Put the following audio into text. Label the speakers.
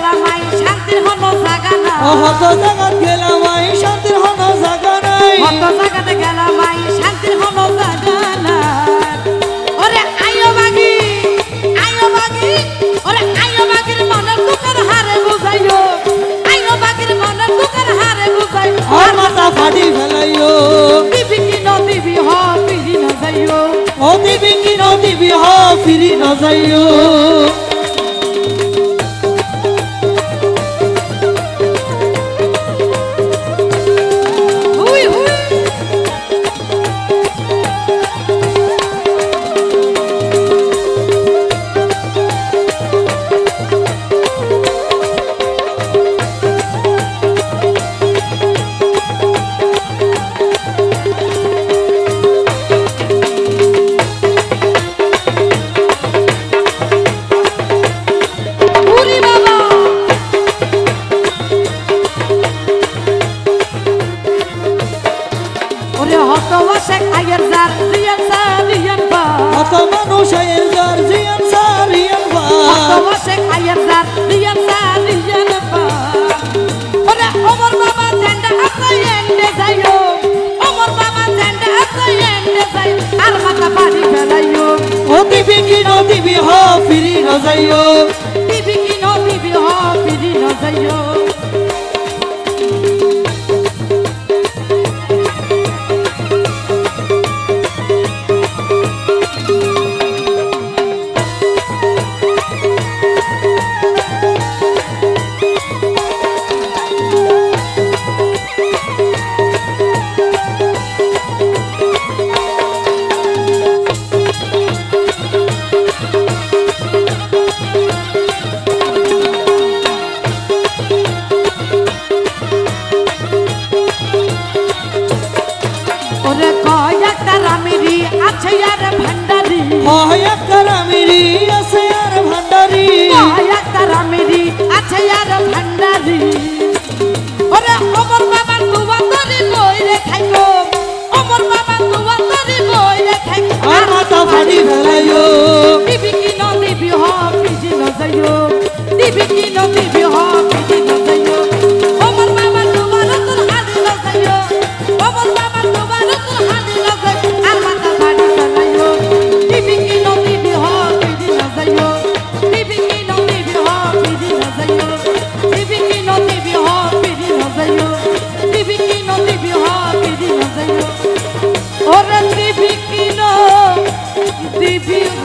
Speaker 1: গেলাম আই শান্তির হনো জায়গা নাই
Speaker 2: হত জায়গাত গেলাম আই শান্তির হনো জায়গা নাই
Speaker 1: হত জায়গাতে গেলাম আই শান্তির হনো জায়গা নাই ওরে আইও বাগি ওরে আইও বাগির মনের দুঃখের হারে বুঝাইও আইও বাগির মনের দুঃখের হারে বুঝাইও
Speaker 2: আর মাথা ফাটি ফেলাইও
Speaker 1: দিবি কি ন দিবি হ ফিরি ন যাইও
Speaker 2: ও দিবি কি ন দিবি হ ফিরি ন যাইও হত মানুষ আয়ের যার জিয়ান সারিয়ান বা
Speaker 1: ওরে ওমর বাবা ঝান্ডা আছে এন্ডে যাইও ওমর বাবা ঝান্ডা আছে এন্ডে যাই আর মাথা পানি ফেলাইও
Speaker 2: ও দিবি কি ন দিবি হ ফিরি ন যাইও
Speaker 1: দিবি কি ন দিবি হ ফিরি ন যাইও ওরে কয় একটা রামিরি আছে আর ভান্ডারি
Speaker 2: হয় একটা রামিরি আছে আর ভান্ডারি
Speaker 1: কয় একটা রামিরি আছে আর ভান্ডারি ওরে ওমর বাবার দুয়া তরি বই রে খাইগো ওমর বাবার দুয়া তরি বই রে খাই
Speaker 2: আর মাথা ফাটি ফেলাইও
Speaker 1: দিবি কি ন দিবি হ পিজি ন যাইও দিবি কি ন দিবি হ পিজি ন যাইও ওমর বাবার দুয়া তোর হাদি ন যাইও ওমর বাবার দুয়া তোর হাদি ন যাইও আর মাথা ফাটি ফেলাইও দিবি কি ন দিবি হ পিজি ন যাইও দিবি কি ন দিবি হ পিজি ন যাইও দিবি কি ন দিবি হ পিজি ন যাইও দিবি কি ন দিবি হ পিজি ন যাইও ওরে দিবি কি ন দিবি হ